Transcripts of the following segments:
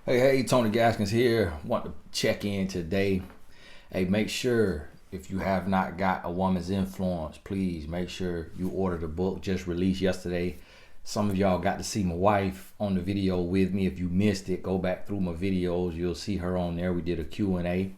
Hey, Tony Gaskins here. Want to check in today. Hey, make sure if you have not got A Woman's Influence, please make sure you order the book just released yesterday. Some of y'all got to see my wife on the video with me. If you missed it, go back through my videos. You'll see her on there. We did a Q&A.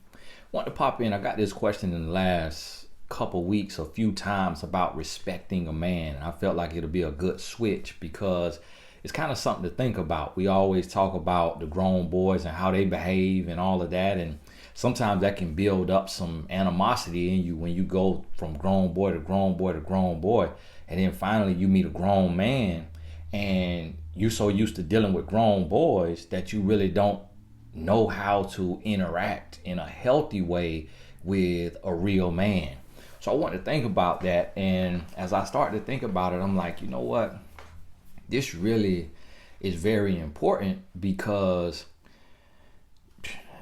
Want to pop in. I got this question in the last couple weeks a few times about respecting a man. I felt like it'll be a good switch because it's kind of something to think about. We always talk about the grown boys and how they behave and all of that, and sometimes that can build up some animosity in you when you go from grown boy to grown boy to grown boy, and then finally you meet a grown man and you're so used to dealing with grown boys that you really don't know how to interact in a healthy way with a real man. So I want to think about that, and as I start to think about it, I'm like, you know what? This really is very important because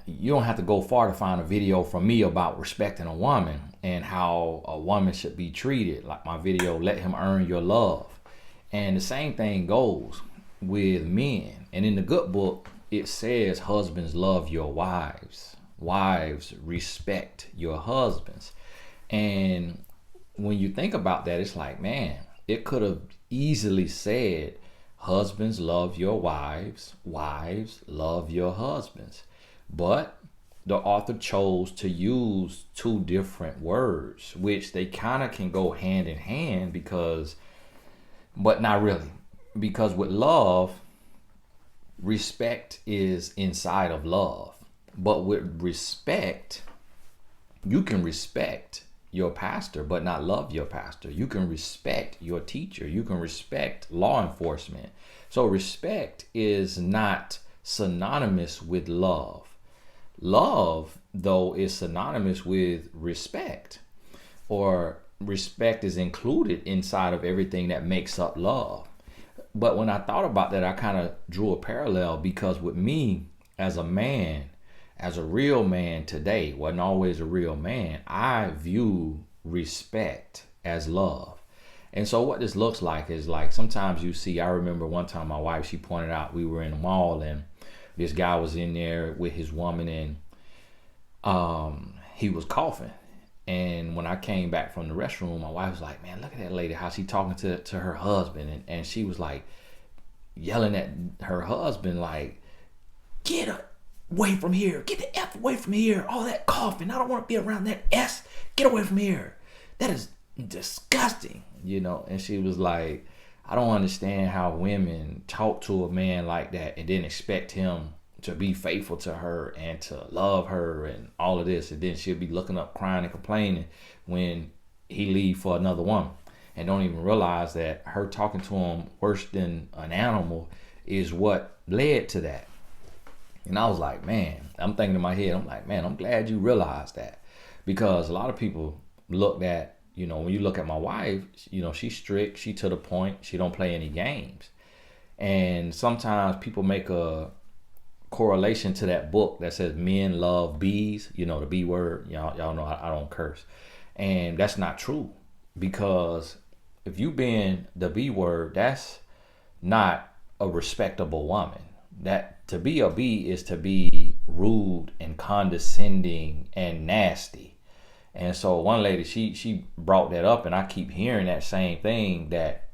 you don't have to go far to find a video from me about respecting a woman and how a woman should be treated. Like my video, Let Him Earn Your Love. And the same thing goes with men. And in the good book, it says husbands love your wives. Wives respect your husbands. And when you think about that, it's like, man, it could have easily said husbands love your wives, wives love your husbands. But the author chose to use two different words, which they kind of can go hand in hand but not really. Because with love, respect is inside of love. But with respect, you can respect your pastor but not love your pastor. You can respect your teacher. You can respect law enforcement. So respect is not synonymous with love. Love, though, is synonymous with respect, or respect is included inside of everything that makes up love. But when I thought about that, I kind of drew a parallel because with me as a man, as a real man today, wasn't always a real man, I view respect as love. And so what this looks like is like sometimes you see, I remember one time my wife, she pointed out we were in the mall and this guy was in there with his woman and he was coughing. And when I came back from the restroom, my wife was like, man, look at that lady, how she talking to her husband. And she was like yelling at her husband like, get her away from here. Get the F away from here. All that coughing. I don't want to be around that S. Get away from here. That is disgusting, And she was like, I don't understand how women talk to a man like that and then expect him to be faithful to her and to love her and all of this. And then she'll be looking up, crying and complaining when he leave for another woman and don't even realize that her talking to him worse than an animal is what led to that. And I was like, man, I'm thinking in my head, I'm like, man, I'm glad you realized that. Because a lot of people look at, when you look at my wife, she's strict, she to the point, she don't play any games. And sometimes people make a correlation to that book that says men love bees, the B word, y'all know I don't curse. And that's not true. Because if you being the B word, that's not a respectable woman. That to be a B is to be rude and condescending and nasty. And so one lady, she brought that up, and I keep hearing that same thing, that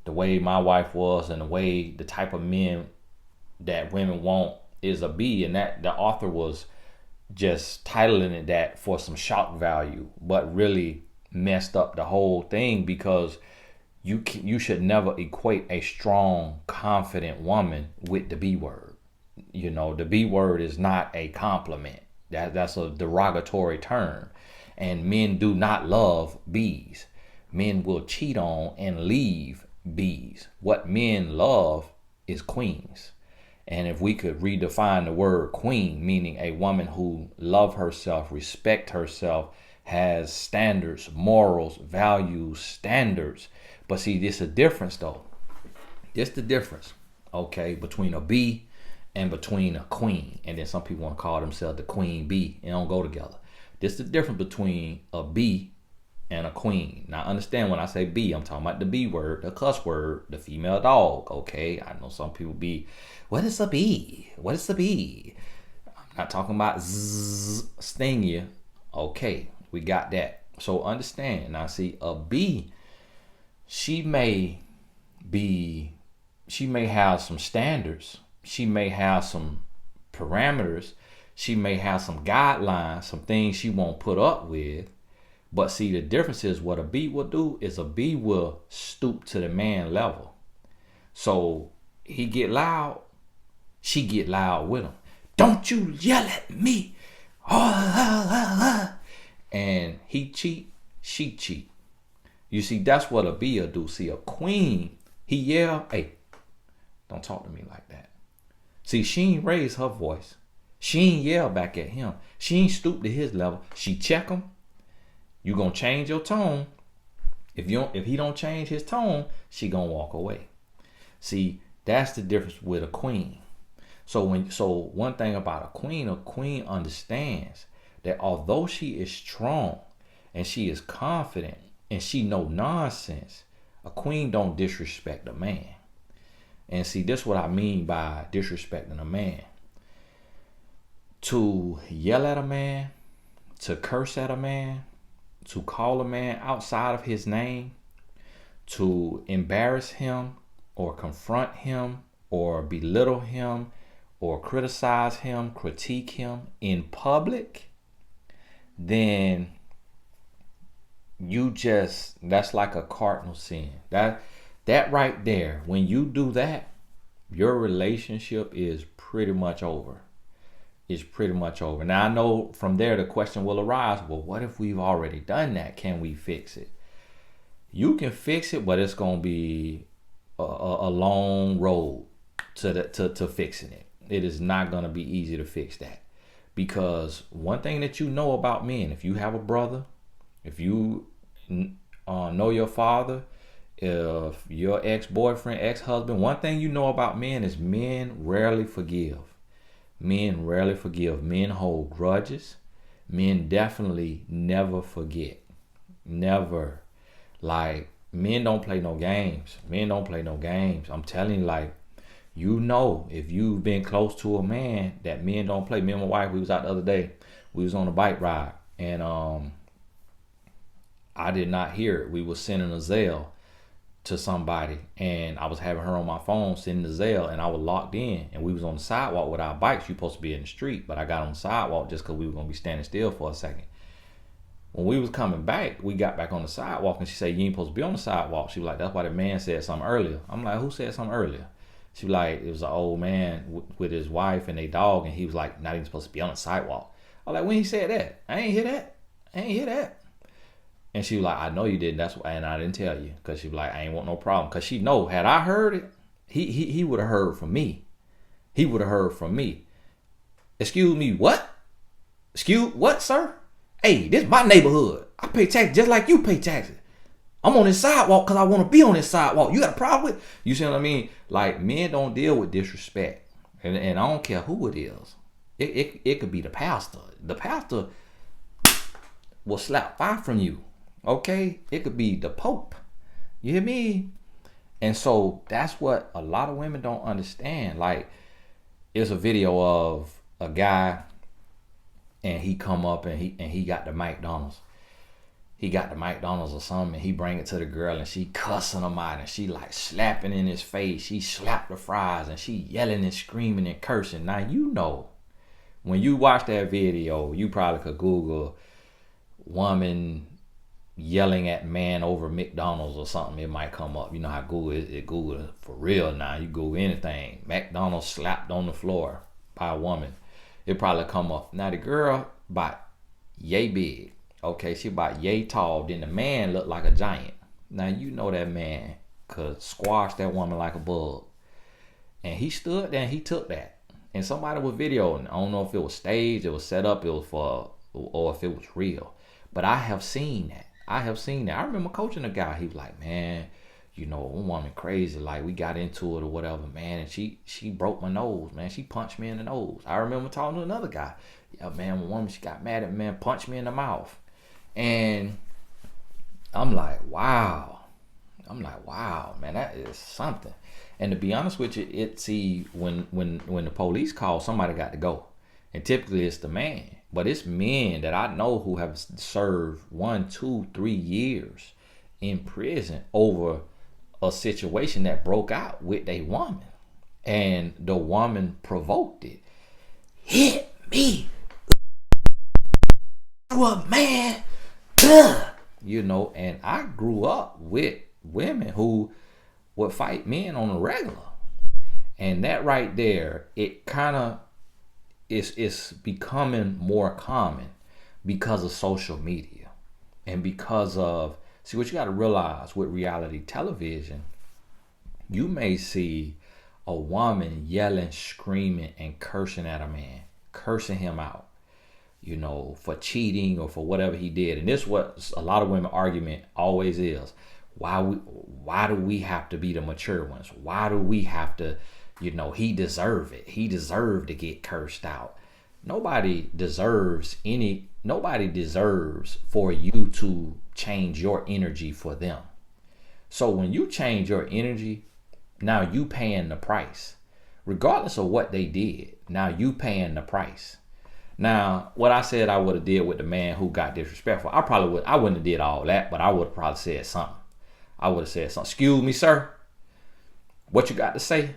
the way my wife was and the type of men that women want is a B, and that the author was just titling it that for some shock value, but really messed up the whole thing because you should never equate a strong, confident woman with the B word. The B word is not a compliment. That's a derogatory term. And men do not love B's. Men will cheat on and leave B's. What men love is queens. And if we could redefine the word queen, meaning a woman who love herself, respect herself, has standards, morals, values, standards. But see, this is a difference though. This the difference, okay, between a B and between a queen. And then some people want to call themselves the queen bee. It don't go together. This is the difference between a B and a queen. Now understand, when I say B, I'm talking about the B word, the cuss word, the female dog. Okay, I know some people be, what is a bee? What is a bee? I'm not talking about sting you. Okay, we got that. So understand. Now see, a bee, she may have some standards. She may have some parameters. She may have some guidelines, some things she won't put up with. But see, the difference is, what a bee will do is a bee will stoop to the man level. So he get loud, she get loud with him. Don't you yell at me. And he cheat, she cheat. You see, that's what a bee will do. See, a queen, he yell, hey, don't talk to me like that. See, she ain't raise her voice. She ain't yell back at him. She ain't stoop to his level. She check him. You gonna change your tone. If he don't change his tone, she gonna walk away. See, that's the difference with a queen. So one thing about a queen understands that although she is strong and she is confident and she no nonsense, a queen don't disrespect a man. And see, this is what I mean by disrespecting a man. To yell at a man, to curse at a man, to call a man outside of his name, to embarrass him or confront him or belittle him or criticize him, critique him in public, then that's like a cardinal sin. That right there, when you do that, your relationship is pretty much over. It's pretty much over. Now, I know from there the question will arise, well, what if we've already done that? Can we fix it? You can fix it, but it's going to be a long road to fixing it. It is not going to be easy to fix that. Because one thing that you know about men, if you have a brother, if you know your father, if your ex-boyfriend, ex-husband, one thing you know about men is men rarely forgive. Men rarely forgive. Men hold grudges. Men definitely never forget. Never. Like, men don't play no games. Men don't play no games. I'm telling you, like, you know, if you've been close to a man, that men don't play. Me and my wife, we was out the other day. We was on a bike ride. And I did not hear it. We was sending a Zelle to somebody, and I was having her on my phone sending the Zelle, and I was locked in, and we was on the sidewalk with our bikes. You supposed to be in the street, but I got on the sidewalk just because we were going to be standing still for a second. When we was coming back, we got back on the sidewalk, and she said, you ain't supposed to be on the sidewalk. She was like, that's why the man said something earlier. I'm like, who said something earlier? She was like, it was an old man with his wife and their dog, and he was like, not even supposed to be on the sidewalk. I was like, when he said that? I ain't hear that. And she was like, I know you didn't. That's why, and I didn't tell you. Because she was like, I ain't want no problem. Because she know, had I heard it, he would have heard from me. He would have heard from me. Excuse me, what? Excuse what, sir? Hey, this is my neighborhood. I pay taxes just like you pay taxes. I'm on this sidewalk because I want to be on this sidewalk. You got a problem with? You see what I mean? Like, men don't deal with disrespect. And I don't care who it is. It could be the pastor. The pastor will slap fire from you. Okay, it could be the Pope. You hear me? And so that's what a lot of women don't understand. Like, it's a video of a guy, and he come up and he got the McDonald's. He got the McDonald's or something, and he bring it to the girl, and she cussing him out, and she like slapping in his face. She slapped the fries, and she yelling and screaming and cursing. Now, you know, when you watch that video, you probably could Google woman yelling at man over McDonald's or something. It might come up. You know how Google it Google for real now. You Google anything. McDonald's slapped on the floor by a woman. It probably come up. Now the girl about yay big. Okay, she about yay tall. Then the man looked like a giant. Now you know that man could squash that woman like a bug. And he stood there and he took that. And somebody was videoing. I don't know if it was staged, it was set up, it was for, or if it was real. But I have seen that. I remember coaching a guy. He was like, man, you know, one woman crazy. Like, we got into it or whatever, man. And she broke my nose, man. She punched me in the nose. I remember talking to another guy. Yeah, man, one woman, she got mad at me, man, punched me in the mouth. And I'm like, wow. I'm like, wow, man, that is something. And to be honest with you, when the police call, somebody got to go, and typically it's the man. But it's men that I know who have served 1, 2, 3 years in prison over a situation that broke out with a woman, and the woman provoked it. Hit me, you a man, you know. And I grew up with women who would fight men on a regular, and that right there, it kind of is becoming more common because of social media, and because of, see, what you got to realize with reality television, you may see a woman yelling, screaming, and cursing at a man, cursing him out, you know, for cheating or for whatever he did. And this is what a lot of women argument always is. Why do we have to be the mature ones? Why do we have to, you know, he deserved it. He deserved to get cursed out. Nobody deserves for you to change your energy for them. So when you change your energy, now you paying the price. Regardless of what they did, now you paying the price. Now, what I said I would have did with the man who got disrespectful, I wouldn't have did all that, but I would have probably said something. I would have said something. Excuse me, sir. What you got to say?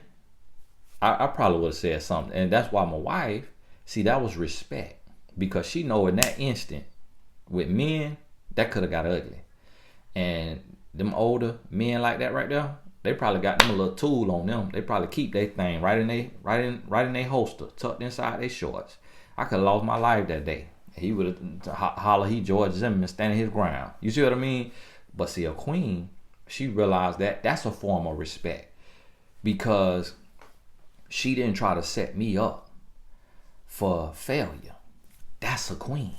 I probably would have said something. And that's why my wife, see, that was respect. Because she know in that instant, with men, that could have got ugly. And them older men like that right there, they probably got them a little tool on them. They probably keep their thing right in their holster, tucked inside their shorts. I could have lost my life that day. He would have hollered, he George Zimmerman standing his ground. You see what I mean? But see, a queen, she realized that that's a form of respect, because she didn't try to set me up for failure. That's a queen.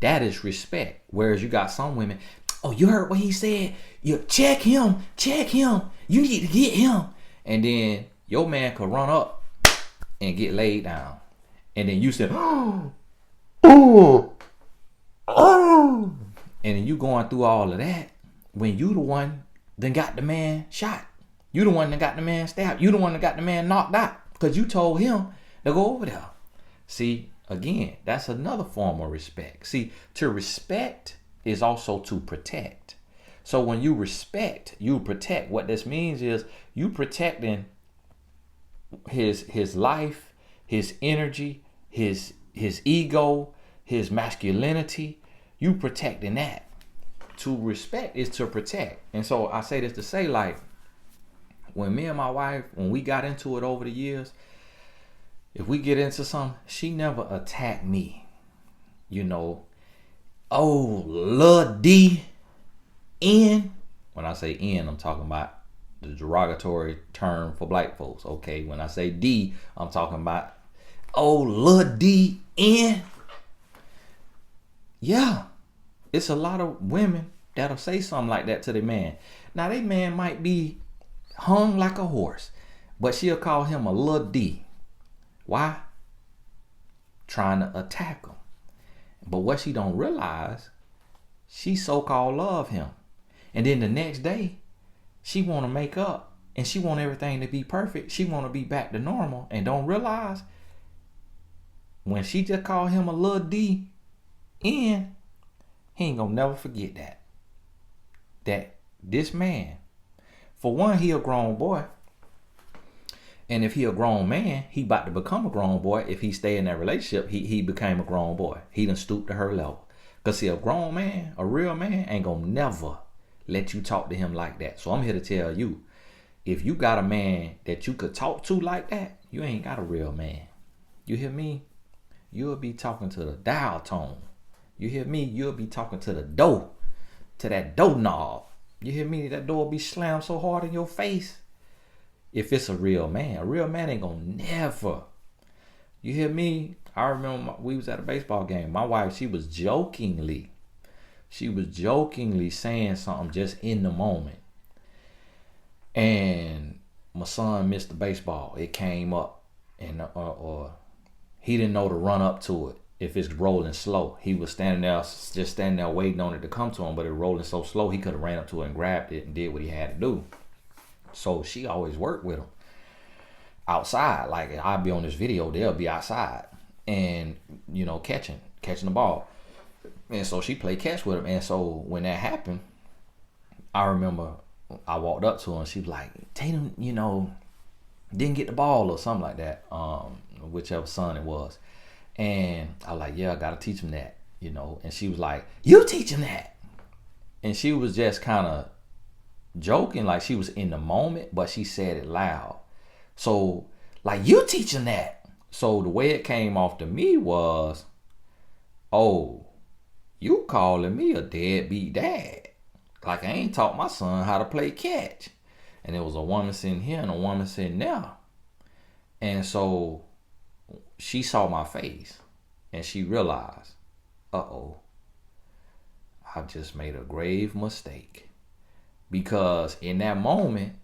That is respect. Whereas you got some women, oh, you heard what he said? You check him. You need to get him. And then your man could run up and get laid down. And then you said, oh. And then you going through all of that when you the one that got the man shot. You the one that got the man stabbed. You the one that got the man knocked out because you told him to go over there. See, again, that's another form of respect. See, to respect is also to protect. So when you respect, you protect. What this means is you protecting his life, his energy, his ego, his masculinity. You protecting that. To respect is to protect. And so I say this to say, like, when me and my wife, when we got into it over the years, if we get into something, she never attacked me. You know, oh, Lil D N. When I say N, I'm talking about the derogatory term for black folks. Okay, when I say D, I'm talking about, oh, Lil D N. Yeah, it's a lot of women that'll say something like that to their man. Now, their man might be hung like a horse, but she'll call him a Lil D. Why? Trying to attack him. But what she don't realize, she so-called love him. And then the next day, she want to make up and she want everything to be perfect. She want to be back to normal and don't realize when she just called him a Lil D N, he ain't gonna never forget that. That this man, for one, he a grown boy. And if he a grown man, he about to become a grown boy. If he stay in that relationship, he became a grown boy. He done stooped to her level. Because see, a grown man, a real man, ain't gonna never let you talk to him like that. So I'm here to tell you, if you got a man that you could talk to like that, you ain't got a real man. You hear me? You'll be talking to the dial tone. You hear me? You'll be talking to the door, to that doorknob. You hear me? That door will be slammed so hard in your face. If it's a real man ain't gonna never. You hear me? I remember we was at a baseball game. My wife, she was jokingly saying something just in the moment. And my son missed the baseball. It came up and or he didn't know to run up to it. if it's rolling slow. He was standing there, just standing there waiting on it to come to him, but it was rolling so slow he could have ran up to it and grabbed it and did what he had to do. So she always worked with him outside. Like I'd be on this video, they'll be outside and catching the ball. And so she played catch with him. And so when that happened, I remember I walked up to her and she was like, Tatum, didn't get the ball or something like that. Whichever son it was. And I was like, yeah, I gotta teach him that, And she was like, you teach him that. And she was just kind of joking, like she was in the moment, but she said it loud. So, like, you teach him that. So the way it came off to me was, oh, you calling me a deadbeat dad. Like I ain't taught my son how to play catch. And there was a woman sitting here and a woman sitting there. And so she saw my face and she realized, uh-oh, I've just made a grave mistake. Because in that moment,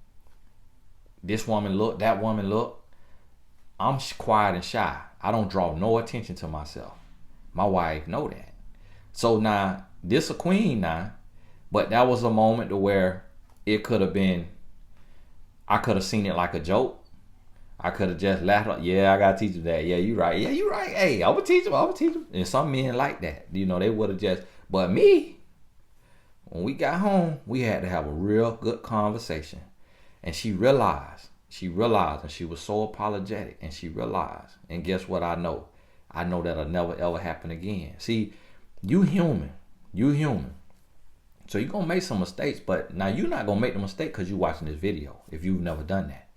this woman looked, that woman looked. I'm quiet and shy. I don't draw no attention to myself. My wife know that. So now, this a queen now, but that was a moment to where it could have been, I could have seen it like a joke. I could have just laughed up. Yeah, I gotta teach him that. Yeah, you right. Yeah, you right. Hey, I'm gonna teach him. And some men like that. They would have just, but me, when we got home, we had to have a real good conversation. And she realized, and she was so apologetic, and she realized, and guess what I know? I know that'll never ever happen again. See, you human. So you're gonna make some mistakes, but now you're not gonna make the mistake because you're watching this video if you've never done that.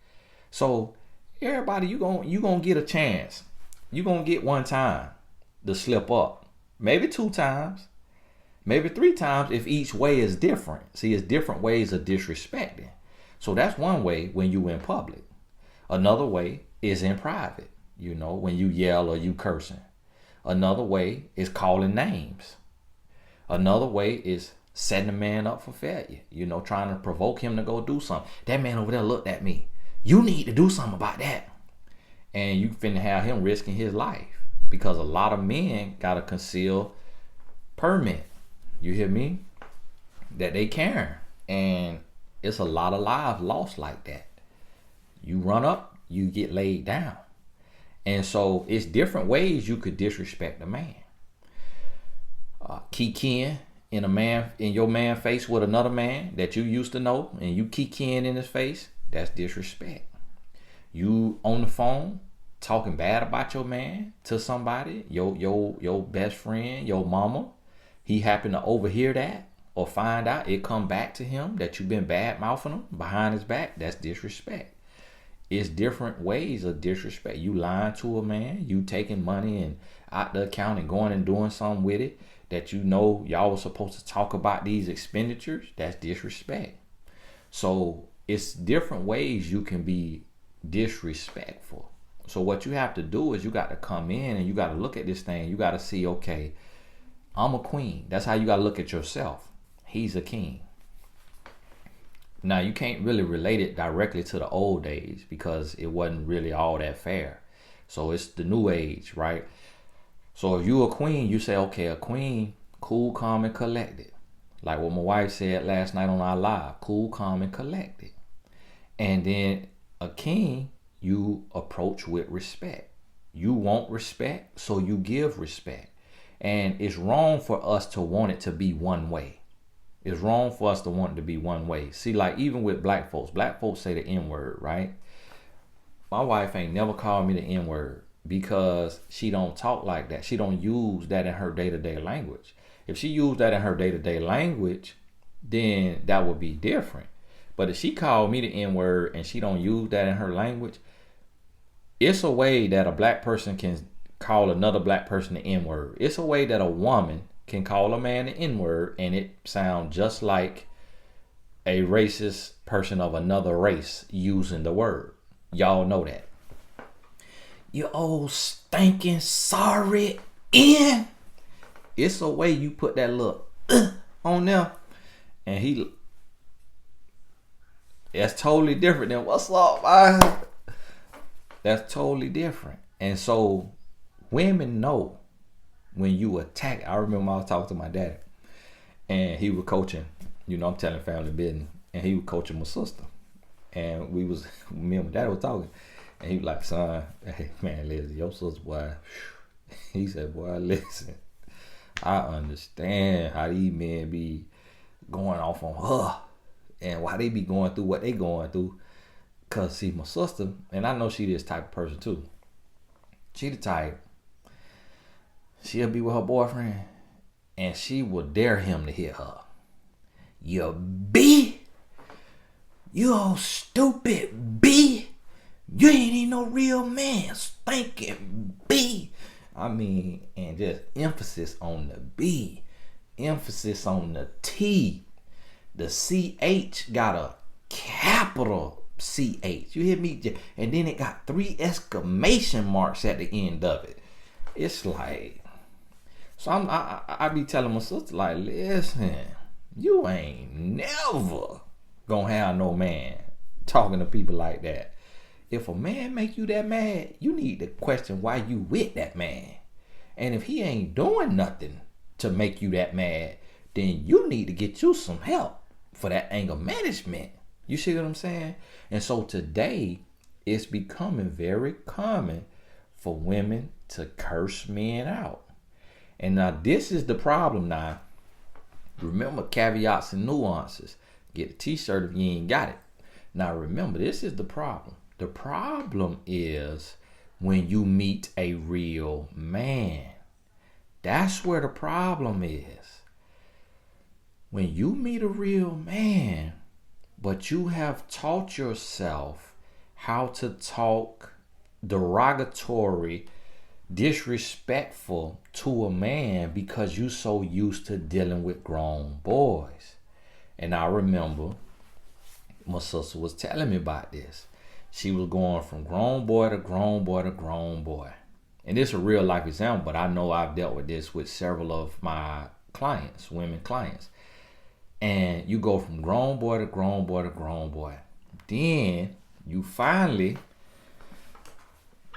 So everybody, you gonna get a chance. You're gonna get one time to slip up. Maybe 2 times, maybe 3 times if each way is different. See, it's different ways of disrespecting. So that's one way when you in public. Another way is in private, when you yell or you cursing. Another way is calling names. Another way is setting a man up for failure, trying to provoke him to go do something. That man over there looked at me. You need to do something about that. And you finna have him risking his life because a lot of men got a concealed permit. You hear me? That they carrying. And it's a lot of lives lost like that. You run up, you get laid down. And so it's different ways you could disrespect a man. Kikiing in your man face with another man that you used to know, and you kikiing in his face, that's disrespect. You on the phone talking bad about your man to somebody, your best friend, your mama, he happened to overhear that or find out, it come back to him that you've been bad mouthing him behind his back, that's disrespect. It's different ways of disrespect. You lying to a man, you taking money and out the account and going and doing something with it that y'all were supposed to talk about these expenditures, that's disrespect. So it's different ways you can be disrespectful. So what you have to do is you got to come in and you got to look at this thing. You got to see, okay, I'm a queen. That's how you got to look at yourself. He's a king. Now, you can't really relate it directly to the old days because it wasn't really all that fair. So it's the new age, right? So if you a queen, you say, okay, a queen, cool, calm, and collected. Like what my wife said last night on our live, cool, calm, and collected. And then a king, you approach with respect. You want respect, so you give respect. And it's wrong for us to want it to be one way. It's wrong for us to want it to be one way. See, like even with black folks say the N-word, right? My wife ain't never called me the N-word because she don't talk like that. She don't use that in her day-to-day language. If she used that in her day-to-day language, then that would be different. But if she called me the N-word and she don't use that in her language, it's a way that a black person can call another black person the N-word. It's a way that a woman can call a man the N-word and it sounds just like a racist person of another race using the word. Y'all know that. You old stinking sorry N. It's a way you put that look on there and that's totally different than what's up, man. That's totally different. And so women know when you attack. I remember I was talking to my dad, and he was coaching. I'm telling family business, and he was coaching my sister, and me and my dad was talking, and he was like, "Son, hey man, listen, your sister, boy." He said, "Boy, listen, I understand how these men be going off on her, and why they be going through what they going through. Cause see, my sister, and I know she this type of person too. She the type. She'll be with her boyfriend, and she will dare him to hit her. You B, you old stupid B. You ain't even no real man, stinking B." I mean, and just emphasis on the B, emphasis on the T. The CH got a capital CH. You hear me? And then it got 3 exclamation marks at the end of it. It's like, so I be telling my sister, like, listen, you ain't never gonna have no man talking to people like that. If a man make you that mad, you need to question why you with that man. And if he ain't doing nothing to make you that mad, then you need to get you some help for that anger management. You see what I'm saying? And so today, it's becoming very common for women to curse men out. And now this is the problem now. Remember, caveats and nuances. Get a t-shirt if you ain't got it. Now remember, this is the problem. The problem is when you meet a real man. That's where the problem is. When you meet a real man, but you have taught yourself how to talk derogatory, disrespectful to a man because you so used to dealing with grown boys. And I remember my sister was telling me about this. She was going from grown boy to grown boy to grown boy. And this is a real life example, but I know I've dealt with this with several of my clients, women clients. And you go from grown boy to grown boy to grown boy. Then you finally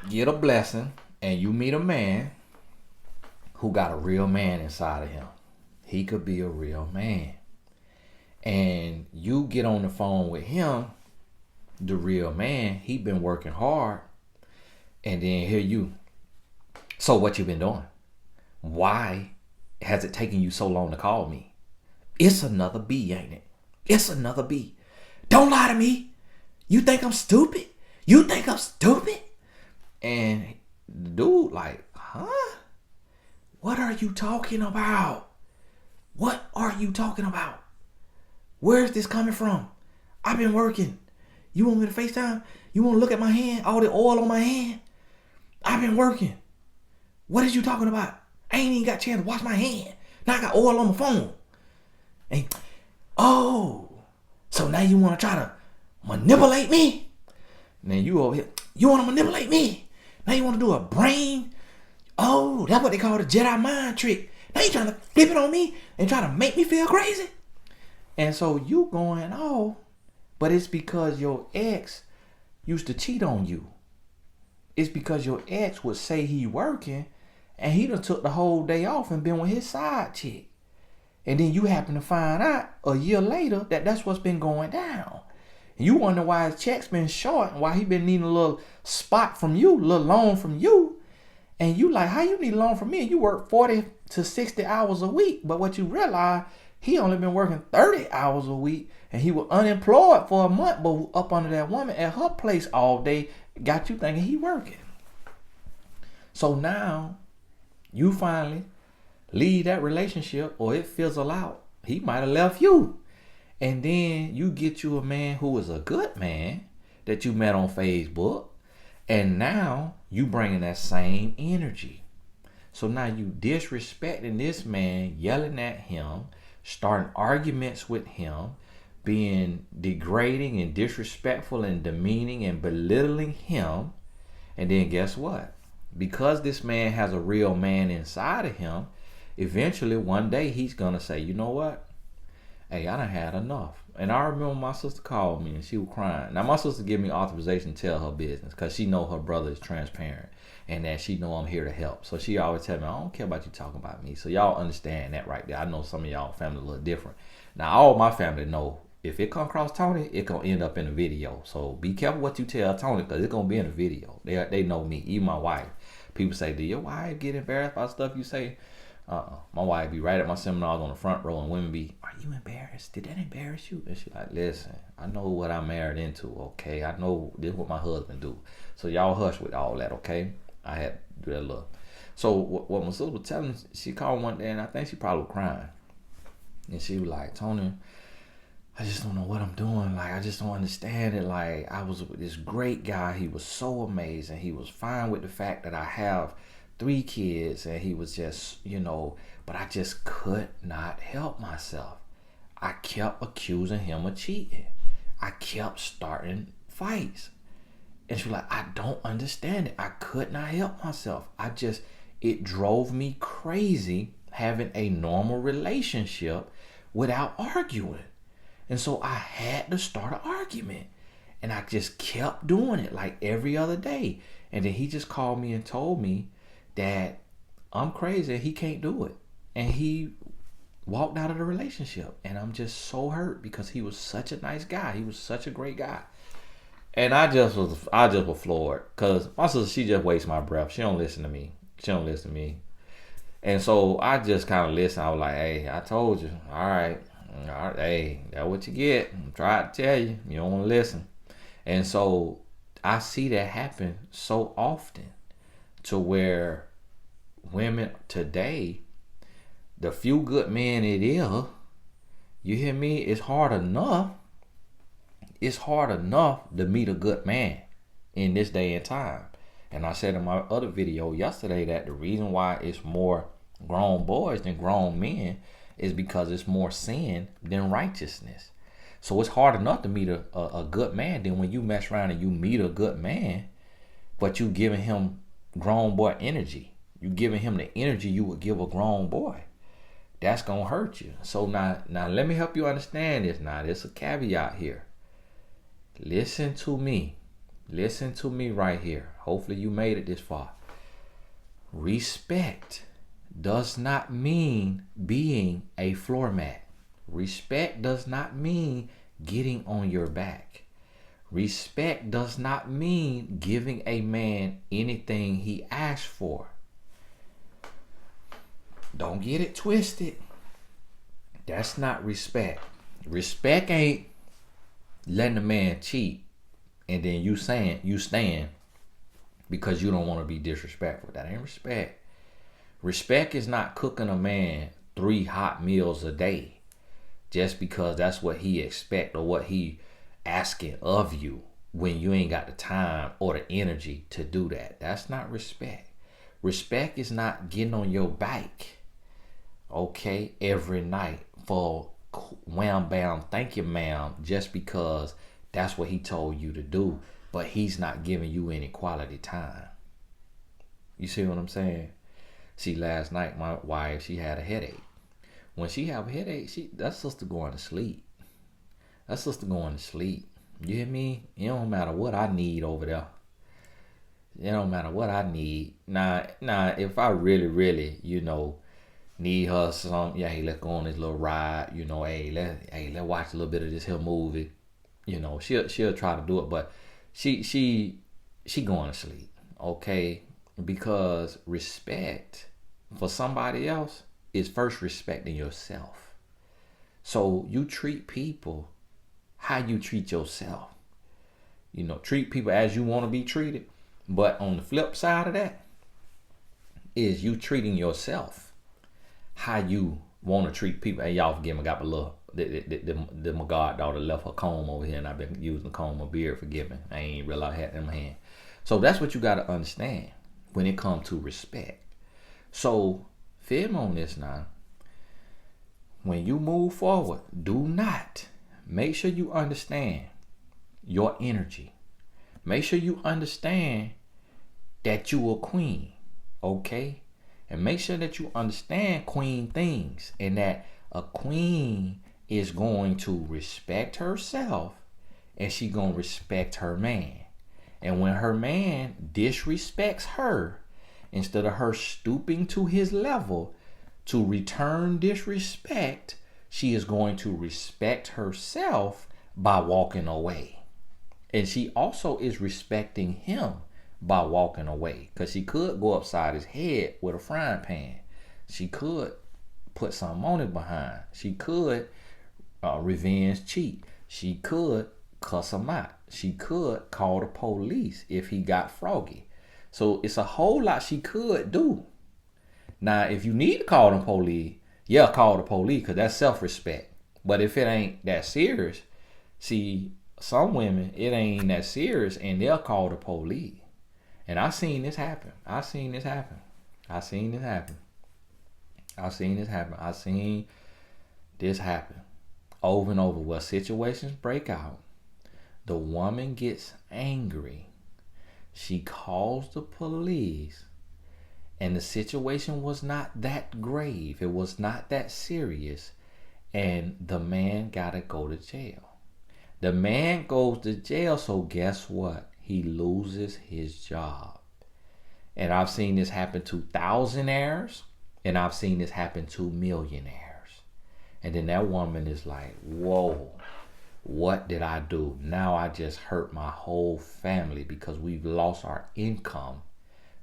get a blessing and you meet a man who got a real man inside of him. He could be a real man. And you get on the phone with him, the real man, he been working hard. And then here you. So what you been doing? Why has it taken you so long to call me? It's another B, ain't it? It's another B. Don't lie to me. You think I'm stupid? You think I'm stupid? And the dude like, huh? What are you talking about? What are you talking about? Where's this coming from? I've been working. You want me to FaceTime? You want to look at my hand? All the oil on my hand? I've been working. What is you talking about? I ain't even got a chance to wash my hand. Now I got oil on my phone. And, oh, so now you want to try to manipulate me? Now you over here, you want to manipulate me? Now you want to do a brain? Oh, that's what they call the Jedi mind trick. Now you trying to flip it on me and try to make me feel crazy? And so you going, oh, but it's because your ex used to cheat on you. It's because your ex would say he working and he done took the whole day off and been with his side chick. And then you happen to find out a year later that that's what's been going down. And you wonder why his check's been short and why he been needing a little spot from you, a little loan from you. And you like, how you need a loan from me? You work 40 to 60 hours a week. But what you realize, he only been working 30 hours a week. And he was unemployed for a month, but up under that woman at her place all day, got you thinking he working. So now, you finally leave that relationship or it fizzle out. He might have left you. And then you get you a man who is a good man that you met on Facebook. And now you bringing that same energy. So now you disrespecting this man, yelling at him, starting arguments with him, being degrading and disrespectful and demeaning and belittling him. And then guess what? Because this man has a real man inside of him, eventually one day he's going to say, you know what? hey, I done had enough. And I remember my sister called me and she was crying. Now my sister gave me authorization to tell her business because she know her brother is transparent and that she know I'm here to help. So she always tell me, I don't care about you talking about me. So y'all understand that right there. I know some of y'all family a little different. Now all my family know if it come across Tony, it gonna end up in a video. So be careful what you tell Tony because it's gonna be in a video. They know me, even my wife. People say, do your wife get embarrassed by stuff you say? My wife be right at my seminars on the front row and women be, are you embarrassed? Did that embarrass you? And she like, listen, I know what I'm married into, okay? I know this is what my husband do. So y'all hush with all that, okay? I had to do that little. So what my sister was telling, she called one day and I think she probably was crying. And she was like, Tony, I just don't know what I'm doing. Like, I just don't understand it. Like, I was with this great guy. He was so amazing. He was fine with the fact that I have 3 kids and he was just, but I just could not help myself. I kept accusing him of cheating. I kept starting fights. And she was like, I don't understand it. I could not help myself. It drove me crazy having a normal relationship without arguing. And so I had to start an argument. And I just kept doing it like every other day. And then he just called me and told me that I'm crazy, he can't do it. And he walked out of the relationship. And I'm just so hurt because he was such a nice guy. He was such a great guy. And I just was floored because my sister, she just wastes my breath. She don't listen to me. And so I just kind of listened. I was like, hey, I told you. All right. Hey, that's what you get. I'm trying to tell you. You don't want to listen. And so I see that happen so often to where women today, the few good men it is, you hear me? It's hard enough to meet a good man in this day and time. And I said in my other video yesterday that the reason why it's more grown boys than grown men is because it's more sin than righteousness. So it's hard enough to meet a good man. Then when you mess around and you meet a good man, but you giving him grown boy energy. You giving him the energy you would give a grown boy. That's going to hurt you. So now let me help you understand this. Now there's a caveat here. Listen to me. Listen to me right here. Hopefully you made it this far. Respect does not mean being a floor mat. Respect does not mean getting on your back. Respect does not mean giving a man anything he asks for. Don't get it twisted. That's not respect. Respect ain't letting a man cheat and then you stand because you don't want to be disrespectful. That ain't respect. Respect is not cooking a man 3 hot meals a day just because that's what he expect or what he asking of you when you ain't got the time or the energy to do that. That's not respect. Respect is not getting on your bike, okay, every night for wham bam, thank you ma'am, just because that's what he told you to do, but he's not giving you any quality time. You see what I'm saying? See, last night my wife, she had a headache. When she have a headache, that's sister going to sleep. That's sister going to sleep. You hear me? It don't matter what I need over there. It don't matter what I need. Now, if I really, need her some, hey, let's go on this little ride, let's watch a little bit of this here movie. She'll try to do it, but she going to sleep, okay? Because respect for somebody else is first respecting yourself. So you treat people how you treat yourself. Treat people as you want to be treated. But on the flip side of that is you treating yourself how you want to treat people. Hey, y'all forgive me, I got my little, my goddaughter left her comb over here and I've been using the comb, my beard, forgive me. I ain't realize I had it in my hand. So that's what you got to understand when it comes to respect. So film on this now. When you move forward, make sure you understand your energy. Make sure you understand that you a queen, okay? And make sure that you understand queen things and that a queen is going to respect herself, and she gonna respect her man. And when her man disrespects her, instead of her stooping to his level to return disrespect, she is going to respect herself by walking away. And she also is respecting him by walking away, because she could go upside his head with a frying pan. She could put something on it behind. She could revenge cheat. She could cuss him out. She could call the police if he got froggy. So it's a whole lot she could do. Now, if you need to call the police, yeah, call the police, because that's self-respect. But if it ain't that serious, see, some women, it ain't that serious, and they'll call the police. And I've seen this happen. I've seen this happen over and over. Where situations break out, the woman gets angry. She calls the police, and the situation was not that grave. It was not that serious. And the man gotta go to jail. The man goes to jail, so guess what? He loses his job. And I've seen this happen to thousandaires, and I've seen this happen to millionaires. And then that woman is like, whoa, what did I do? Now I just hurt my whole family because we've lost our income,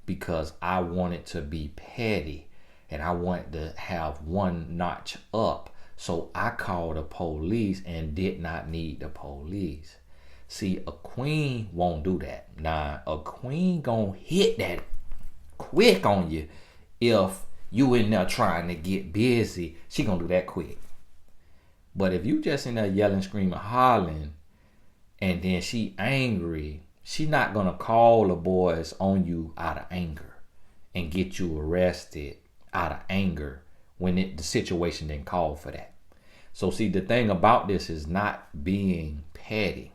because I wanted to be petty and I wanted to have one notch up. So I called the police and did not need the police. See, a queen won't do that. Now, a queen gonna hit that quick on you. If you in there trying to get busy, she gonna do that quick. But if you just in there yelling, screaming, hollering, and then she angry, she not gonna call the boys on you out of anger and get you arrested out of anger when the situation didn't call for that. So see, the thing about this is not being petty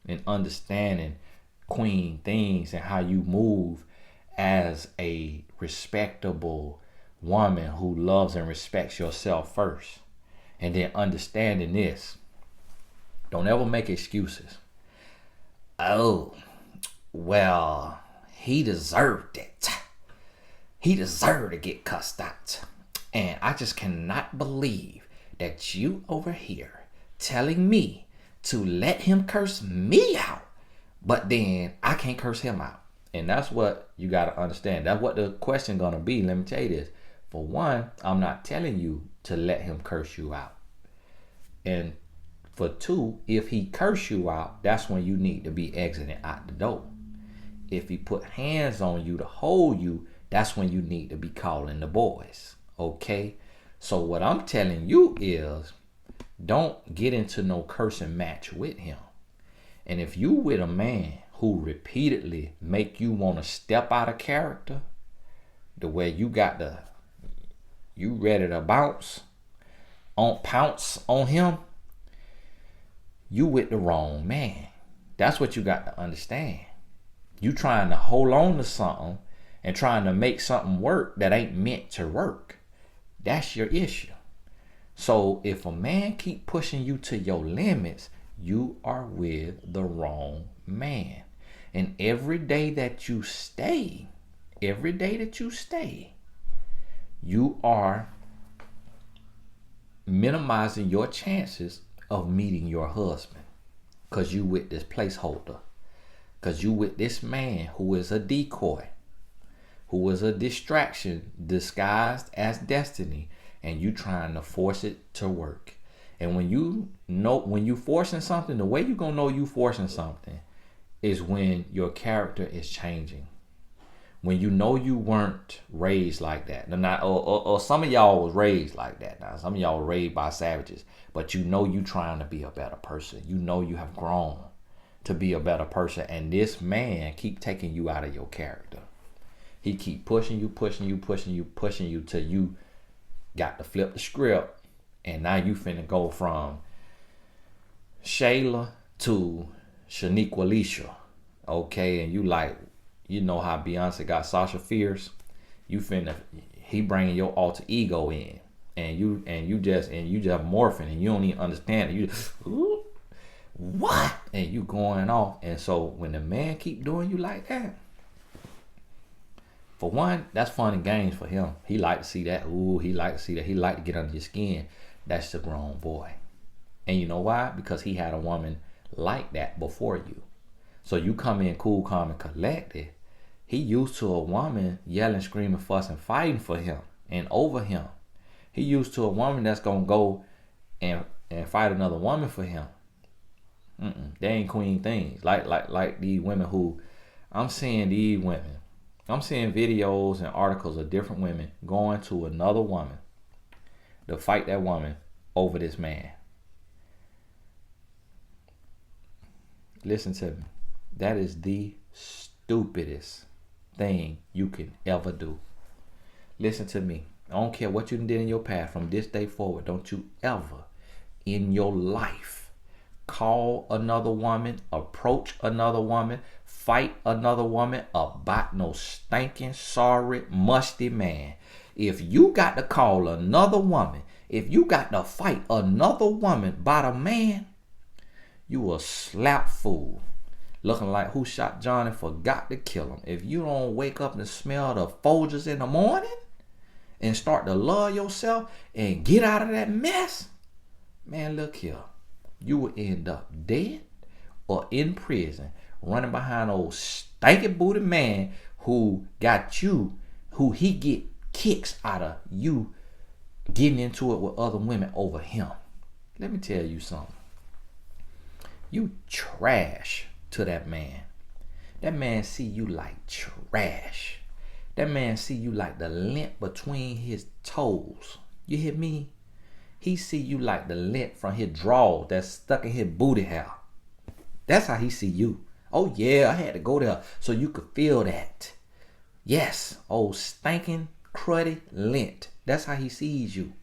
and understanding queen things and how you move as a respectable woman who loves and respects yourself first. And then understanding this. Don't ever make excuses. Oh, well, he deserved it. He deserved to get cussed out. And I just cannot believe that you over here telling me to let him curse me out, but then I can't curse him out. And that's what you got to understand. That's what the question gonna be. Let me tell you this. For one, I'm not telling you to let him curse you out. And for two, if he curse you out, that's when you need to be exiting out the door. If he put hands on you to hold you, that's when you need to be calling the boys. Okay? So what I'm telling you is, don't get into no cursing match with him. And if you with a man who repeatedly make you want to step out of character, the way you ready to pounce on him, you with the wrong man. That's what you got to understand. You trying to hold on to something and trying to make something work that ain't meant to work. That's your issue. So if a man keep pushing you to your limits, you are with the wrong man. And every day that you stay, you are minimizing your chances of meeting your husband, because you with this placeholder, because you with this man who is a decoy, who is a distraction disguised as destiny, and you trying to force it to work. And when you forcing something, the way you gonna know you forcing something is when your character is changing. When you know you weren't raised like that. Or some of y'all was raised like that. Now, some of y'all were raised by savages, but you know you trying to be a better person. You know you have grown to be a better person, and this man keep taking you out of your character. He keep pushing you till you got to flip the script, and now you finna go from Shayla to Shaniqua Leisha. Okay, and you like, you know how Beyonce got Sasha Fierce? He bringing your alter ego in, and you just morphing, and you don't even understand it. You just, ooh, what? And you going off. And so when the man keep doing you like that, for one, that's fun and games for him. He like to see that. Ooh, he like to see that. He like to get under your skin. That's the grown boy. And you know why? Because he had a woman like that before you. So you come in cool, calm, and collected. He used to a woman yelling, screaming, fussing, fighting for him and over him. He used to a woman that's gonna go and fight another woman for him. They ain't queen things. Like these women who, I'm seeing videos and articles of different women going to another woman to fight that woman over this man. Listen to me. That is the stupidest thing you can ever do. Listen to me. I don't care what you did in your past. From this day forward, don't you ever in your life call another woman, approach another woman, fight another woman about no stinking, sorry, musty man. If you got to call another woman, if you got to fight another woman about a man, you a slap fool. Looking like who shot John and forgot to kill him. If you don't wake up and smell the Folgers in the morning and start to love yourself and get out of that mess, man, look here. You will end up dead or in prison, running behind old stinky booty man who got you, who he get kicks out of you getting into it with other women over him. Let me tell you something. You trash to that man. That man see you like trash. That man see you like the lint between his toes. You hear me? He see you like the lint from his drawers that's stuck in his booty hair. That's how he see you. Oh yeah, I had to go there so you could feel that. Yes, old stinking, cruddy lint. That's how he sees you.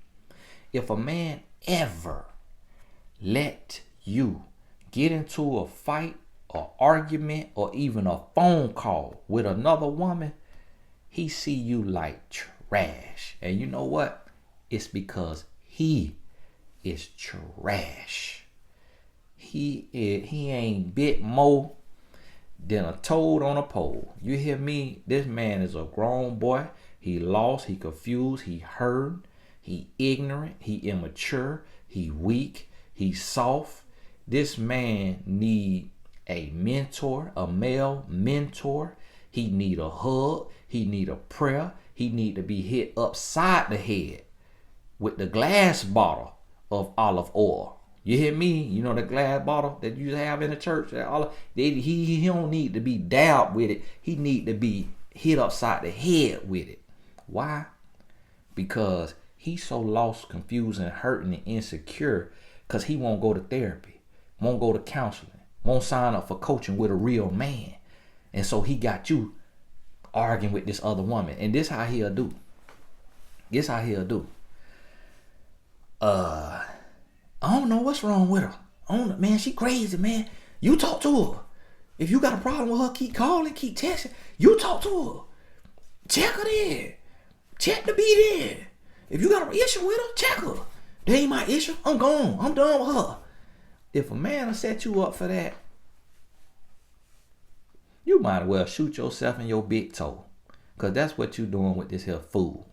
If a man ever let you get into a fight or argument or even a phone call with another woman, he see you like trash. And you know what? It's because he is trash. He ain't bit more than a toad on a pole. You hear me? This man is a grown boy. He lost, he confused, he hurt, he ignorant, he immature, he weak, he soft. This man need a mentor, a male mentor. He need a hug. He need a prayer. He need to be hit upside the head with the glass bottle of olive oil. You hear me? You know the glass bottle that you have in the church? He don't need to be dabbed with it. He need to be hit upside the head with it. Why? Because he's so lost, confused, and hurting and insecure because he won't go to therapy, won't go to counseling, won't sign up for coaching with a real man. And so he got you arguing with this other woman. And this how he'll do. I don't know what's wrong with her. Man, she crazy, man. You talk to her. If you got a problem with her, keep calling, keep texting. You talk to her. Check her there. Check to be there. If you got an issue with her, check her. That ain't my issue. I'm gone. I'm done with her. If a man will set you up for that, you might as well shoot yourself in your big toe. Because that's what you doing with this here fool.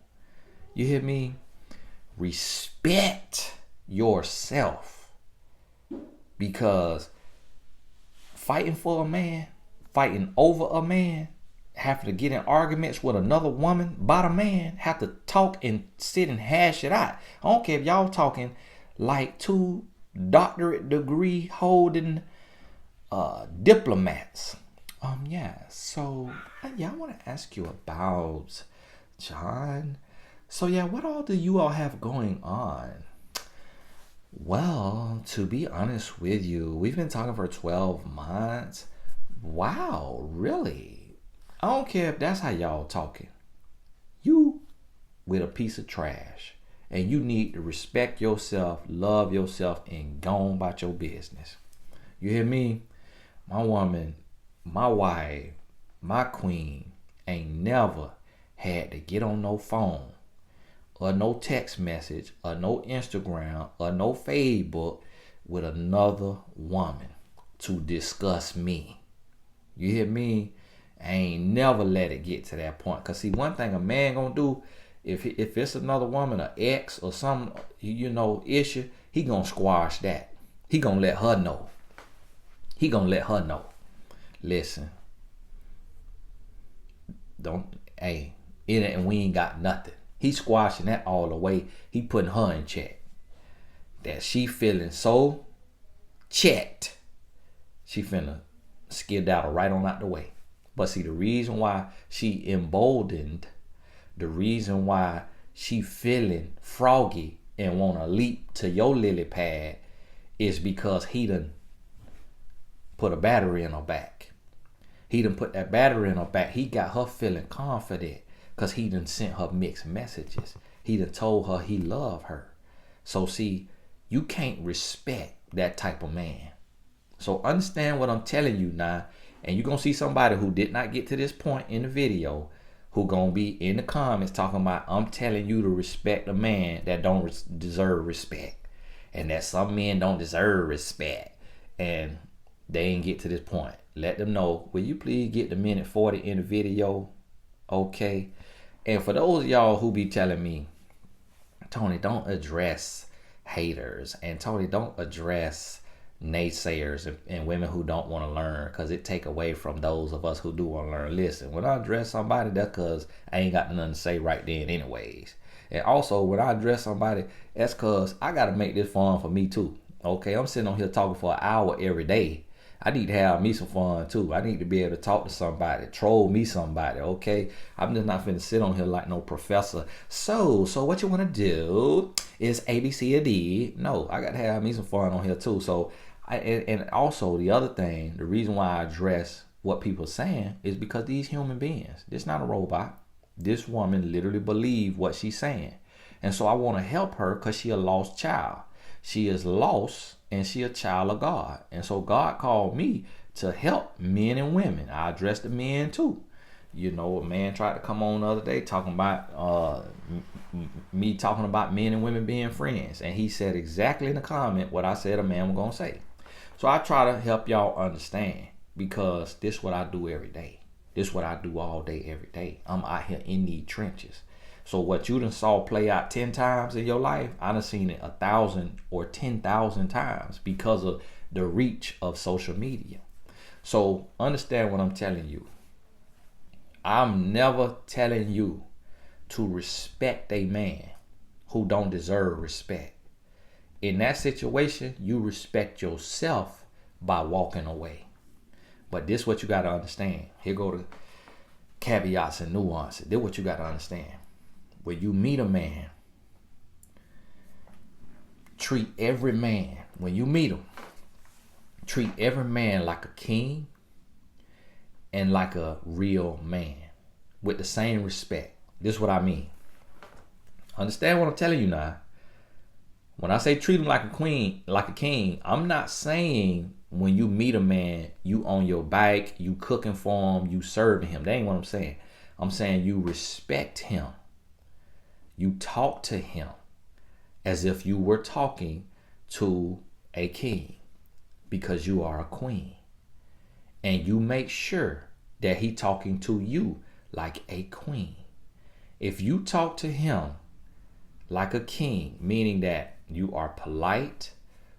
You hear me? Respect yourself. Because fighting for a man, fighting over a man, having to get in arguments with another woman about a man, have to talk and sit and hash it out. I don't care if y'all talking like two doctorate degree holding diplomats. I want to ask you about John. So what all do you all have going on? Well, to be honest with you, we've been talking for 12 months. Wow, really? I don't care if that's how y'all talking. You with a piece of trash. And you need to respect yourself, love yourself, and go on about your business. You hear me? My woman, my wife, my queen ain't never had to get on no phone or no text message or no Instagram or no Facebook with another woman to discuss me. You hear me? I ain't never let it get to that point. Cause see, one thing a man gonna do, if it's another woman, or ex or some issue, he gonna squash that. He gonna let her know. He gonna let her know. Listen, it and we ain't got nothing. He squashing that all the way. He putting her in check. That she feeling so checked, she finna skedaddle right on out the way. But see, the reason why she emboldened, the reason why she feeling froggy and wanna leap to your lily pad is because he done put a battery in her back. He done put that battery in her back. He got her feeling confident because he done sent her mixed messages. He done told her he loved her. So see, you can't respect that type of man. So understand what I'm telling you now. And you're going to see somebody who did not get to this point in the video who going to be in the comments talking about, I'm telling you to respect a man that don't deserve respect. And that some men don't deserve respect. And they ain't get to this point. Let them know, will you please get the minute 40 in the video? Okay. And for those of y'all who be telling me, Tony, don't address haters. And Tony, don't address naysayers and women who don't want to learn, because it take away from those of us who do want to learn. Listen, when I address somebody, that's because I ain't got nothing to say right then anyways. And also, when I address somebody, that's because I got to make this fun for me too. Okay, I'm sitting on here talking for an hour every day. I need to have me some fun too. I need to be able to talk to somebody, troll me somebody, okay? I'm just not finna sit on here like no professor. So what you want to do is A, B, C, or D. No, I got to have me some fun on here too. So, and also the other thing, the reason why I address what people are saying is because these human beings, this not a robot. This woman literally believe what she's saying. And so I want to help her because she a lost child. She is lost and she a child of God. And so God called me to help men and women. I address the men too. You know, a man tried to come on the other day talking about me talking about men and women being friends. And he said exactly in the comment what I said a man was going to say. So I try to help y'all understand, because this is what I do every day. This is what I do all day, every day. I'm out here in these trenches. So what you done saw play out 10 times in your life, I done seen it 1,000 or 10,000 times because of the reach of social media. So understand what I'm telling you. I'm never telling you to respect a man who don't deserve respect. In that situation, you respect yourself by walking away. But this is what you got to understand. Here go the caveats and nuances. This is what you got to understand. When you meet a man, treat every man, when you meet him, treat every man like a king and like a real man with the same respect. This is what I mean. Understand what I'm telling you now. When I say treat him like a queen, like a king, I'm not saying when you meet a man, you on your bike, you cooking for him, you serving him. That ain't what I'm saying. I'm saying you respect him. You talk to him as if you were talking to a king, because you are a queen. And you make sure that he talking to you like a queen. If you talk to him like a king, meaning that you are polite,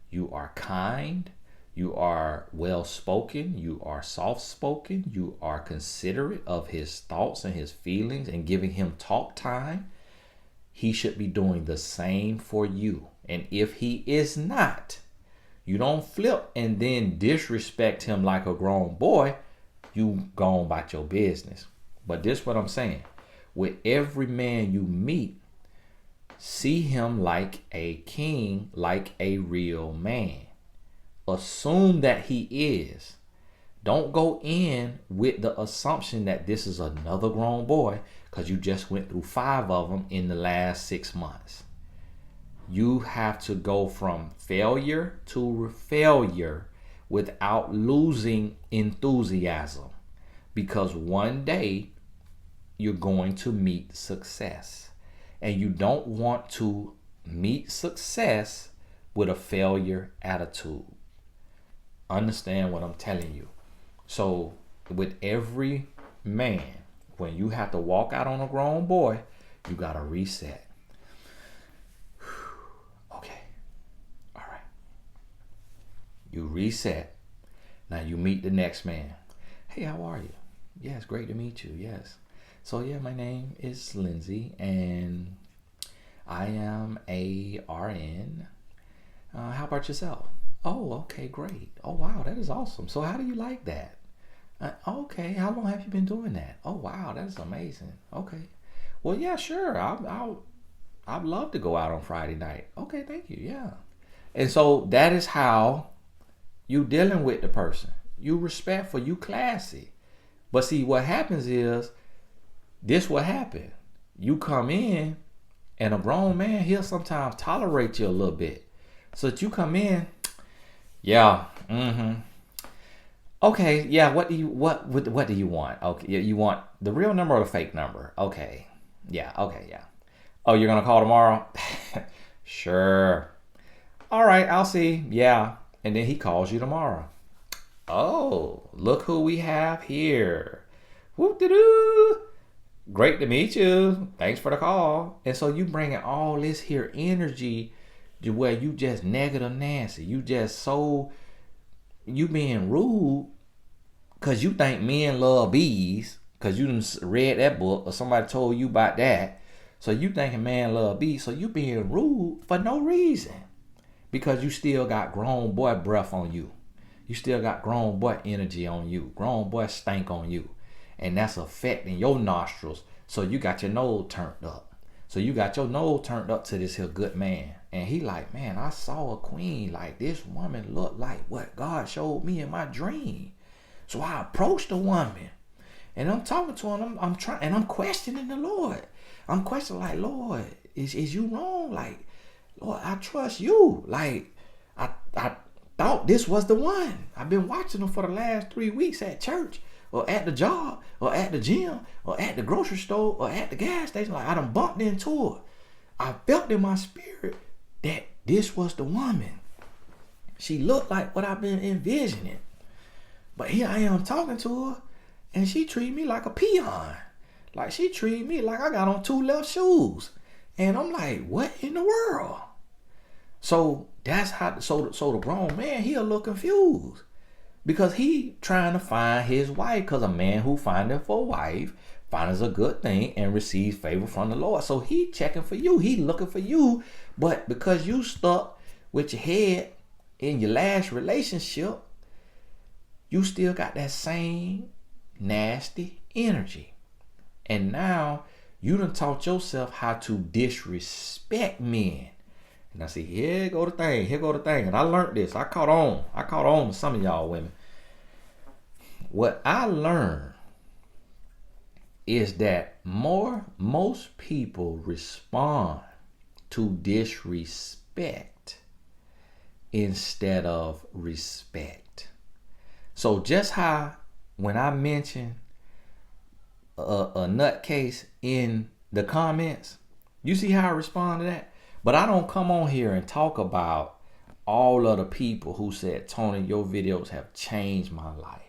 you are kind, you are well-spoken, you are soft-spoken, you are considerate of his thoughts and his feelings and giving him talk time, he should be doing the same for you. And if he is not, you don't flip and then disrespect him like a grown boy. You go on about your business. But this is what I'm saying. With every man you meet, see him like a king, like a real man. Assume that he is. Don't go in with the assumption that this is another grown boy, because you just went through 5 of them in the last 6 months. You have to go from failure to failure without losing enthusiasm, because one day you're going to meet success. And you don't want to meet success with a failure attitude. Understand what I'm telling you. So with every man, when you have to walk out on a grown boy, you got to reset. Okay. All right. You reset. Now you meet the next man. Hey, how are you? Yes, great to meet you. Yes. So yeah, my name is Lindsay and I am a RN. How about yourself? Oh, okay, great. Oh, wow, that is awesome. So how do you like that? Okay, how long have you been doing that? Oh, wow, that's amazing. Okay. Well, yeah, sure. I'd love to go out on Friday night. Okay, thank you. Yeah. And so that is how you dealing with the person. You respectful, you classy. But see, what happens is, this what happened. You come in, and a grown man, he'll sometimes tolerate you a little bit. So that you come in, yeah, okay, yeah, what do you want? Okay, you want the real number or the fake number? Okay. Yeah. Oh, you're gonna call tomorrow? Sure. All right, I'll see. Yeah. And then he calls you tomorrow. Oh, look who we have here. Whoop-de-doo. Great to meet you. Thanks for the call. And so you bringing all this here energy to where you just negative Nancy. You just so, you being rude because you think men love bees because you done read that book or somebody told you about that. So you thinking man love bees. So you being rude for no reason because you still got grown boy breath on you. You still got grown boy energy on you. Grown boy stank on you. And that's affecting your nostrils. So you got your nose turned up. So you got your nose turned up to this here good man. And he like, man, I saw a queen. Like, this woman looked like what God showed me in my dream. So I approached the woman. And I'm talking to him. I'm trying, and I'm questioning the Lord. I'm questioning like, Lord, is you wrong? Like, Lord, I trust you. Like, I thought this was the one. I've been watching them for the last 3 weeks at church, or at the job, or at the gym, or at the grocery store, or at the gas station. Like, I done bumped into her. I felt in my spirit that this was the woman. She looked like what I've been envisioning. But here I am talking to her, and she treated me like a peon. Like, she treated me like I got on 2 left shoes. And I'm like, what in the world? So that's how, so the grown man, he a little confused. Because he trying to find his wife. Because a man who findeth for a wife finds a good thing and receives favor from the Lord. So he checking for you. He looking for you. But because you stuck with your head in your last relationship, you still got that same nasty energy. And now you done taught yourself how to disrespect men. And I see, here go the thing. And I learned this. I caught on to some of y'all women. What I learned is that most people respond to disrespect instead of respect. So just how when I mention a nutcase in the comments, you see how I respond to that? But I don't come on here and talk about all of the people who said, Tony, your videos have changed my life.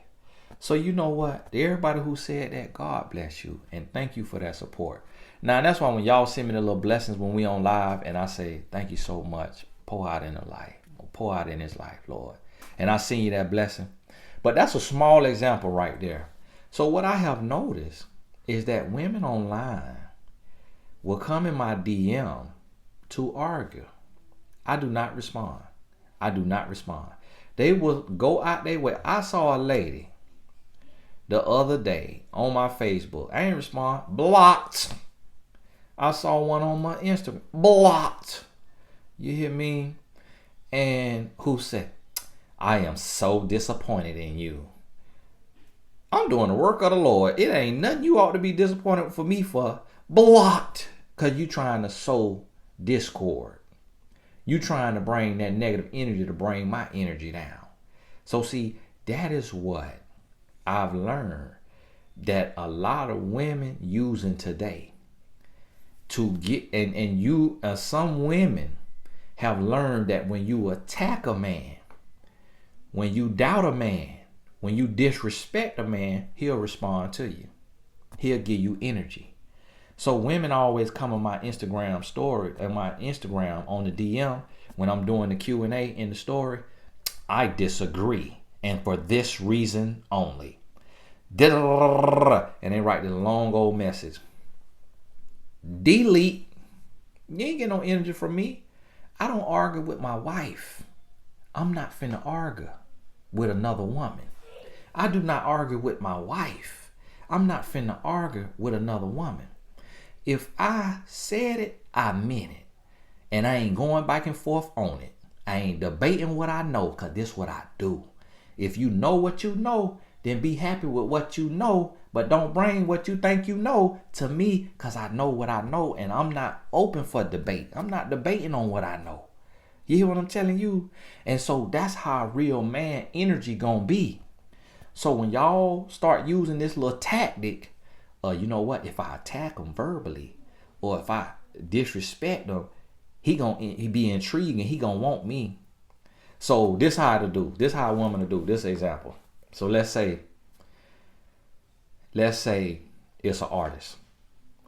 So you know what? Everybody who said that, God bless you. And thank you for that support. Now, that's why when y'all send me the little blessings when we on live and I say, thank you so much. Pour out in the life. Pour out in his life, Lord. And I send you that blessing. But that's a small example right there. So what I have noticed is that women online will come in my DM to argue. I do not respond. They will go out their way. I saw a lady the other day on my Facebook. I ain't respond. Blocked. I saw one on my Instagram. Blocked. You hear me? And who said, I am so disappointed in you. I'm doing the work of the Lord. It ain't nothing you ought to be disappointed for me for. Blocked. Because you trying to sow discord. You trying to bring that negative energy to bring my energy down. So see, that is what I've learned that a lot of women using today. to get, and you, some women have learned that when you attack a man, when you doubt a man, when you disrespect a man, he'll respond to you. He'll give you energy. So women always come on my Instagram story and my Instagram on the DM when I'm doing the Q&A in the story. I disagree, and for this reason only. And they write this long old message. Delete. You ain't get no energy from me. I don't argue with my wife. I'm not finna argue with another woman. I do not argue with my wife. I'm not finna argue with another woman. If I said it, I meant it. And I ain't going back and forth on it. I ain't debating what I know, because this is what I do. If you know what you know, then be happy with what you know, but don't bring what you think you know to me, because I know what I know, and I'm not open for debate. I'm not debating on what I know. You hear what I'm telling you? And so that's how real man energy gonna be. So when y'all start using this little tactic, you know what? If I attack him verbally, or if I disrespect him, he be intrigued and he gonna want me. So this how to do. This how a woman to do. This example. So let's say it's an artist,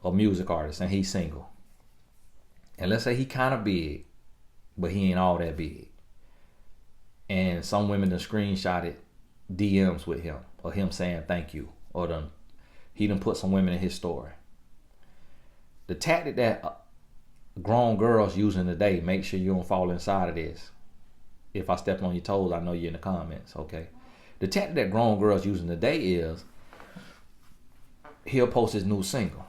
a music artist, and he's single. And let's say he kind of big, but he ain't all that big. And some women done screenshotted DMs with him, or him saying thank you, or he done put some women in his story. The tactic that grown girls using today, make sure you don't fall inside of this. If I step on your toes, I know you're in the comments, okay? The tactic that grown girls using today is he'll post his new single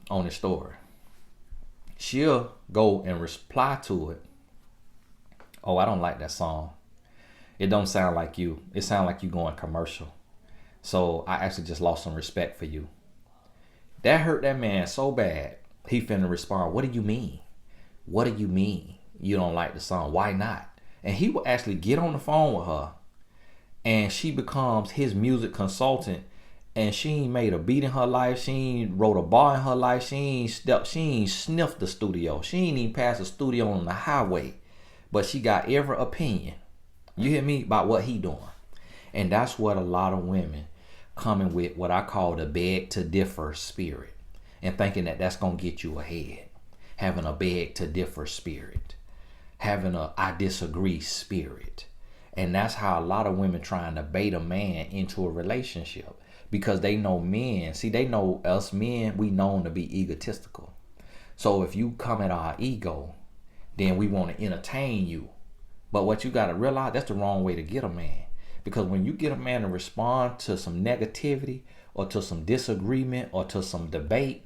on his story. She'll go and reply to it. Oh, I don't like that song. It don't sound like you. It sounds like you going commercial. So I actually just lost some respect for you. That hurt that man so bad. He finna respond, what do you mean? What do you mean you don't like the song? Why not? And he will actually get on the phone with her, and she becomes his music consultant. And she ain't made a beat in her life. She ain't wrote a bar in her life. She ain't sniffed the studio. She ain't even passed the studio on the highway. But she got every opinion, you hear me, about what he doing. And that's what a lot of women coming with what I call the beg to differ spirit, and thinking that that's going to get you ahead. Having a beg to differ spirit. Having a I disagree spirit. And that's how a lot of women trying to bait a man into a relationship. Because they know men. See, they know us men, we known to be egotistical. So if you come at our ego, then we want to entertain you. But what you got to realize, that's the wrong way to get a man. Because when you get a man to respond to some negativity, or to some disagreement, or to some debate,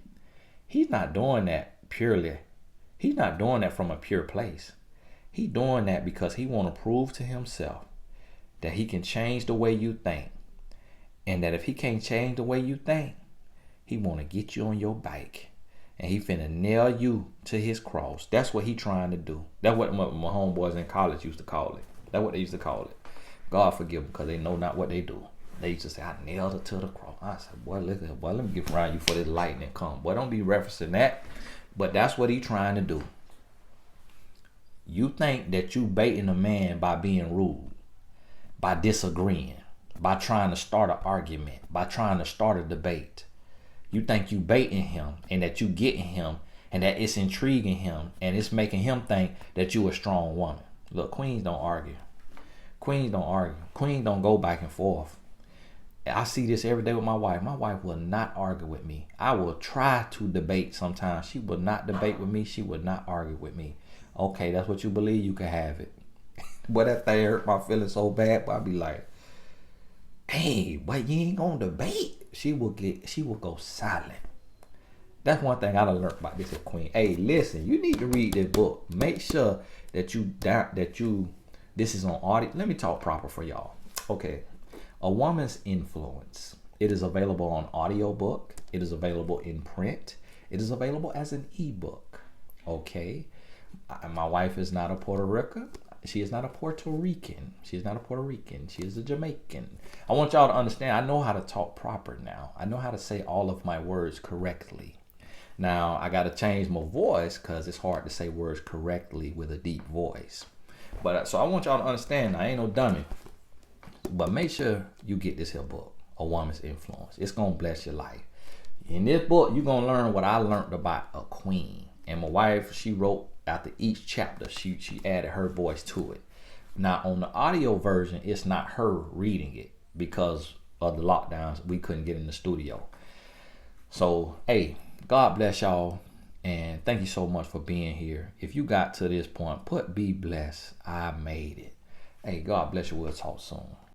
he's not doing that purely. He's not doing that from a pure place. He's doing that because he want to prove to himself that he can change the way you think. And that if he can't change the way you think, he want to get you on your bike. And he finna nail you to his cross. That's what he trying to do. That's what my homeboys in college used to call it. That's what they used to call it. God forgive them, because they know not what they do. They used to say, I nailed it to the cross. I said, boy, look at, boy, let me get around you for this lightning come. Boy, don't be referencing that. But that's what he trying to do. You think that you baiting a man by being rude, by disagreeing, by trying to start an argument, by trying to start a debate. You think you baiting him, and that you getting him, and that it's intriguing him, and it's making him think that you a strong woman. Look, queens don't argue. Queens don't argue. Queens don't go back and forth. I see this every day with my wife. My wife will not argue with me. I will try to debate sometimes. She will not debate with me. She will not argue with me. Okay, that's what you believe, you can have it. But that thing hurt my feelings so bad, but I'll be like, hey, but you ain't gonna debate. She will go silent. That's one thing I done learned about this queen. Hey, listen, you need to read this book. Make sure that this is on audio. Let me talk proper for y'all. Okay. A Woman's Influence. It is available on audiobook. It is available in print. It is available as an ebook. Okay. My wife is not a Puerto Rican. She is not a Puerto Rican. She is not a Puerto Rican. She is a Jamaican. I want y'all to understand, I know how to talk proper now. I know how to say all of my words correctly. Now, I got to change my voice because it's hard to say words correctly with a deep voice. But so I want y'all to understand, I ain't no dummy. But make sure you get this here book, A Woman's Influence. It's going to bless your life. In this book, you're going to learn what I learned about a queen. And my wife, she wrote after each chapter, she added her voice to it. Now, on the audio version, it's not her reading it because of the lockdowns. We couldn't get in the studio. So, hey, God bless y'all. And thank you so much for being here. If you got to this point, put be blessed. I made it. Hey, God bless you. We'll talk soon.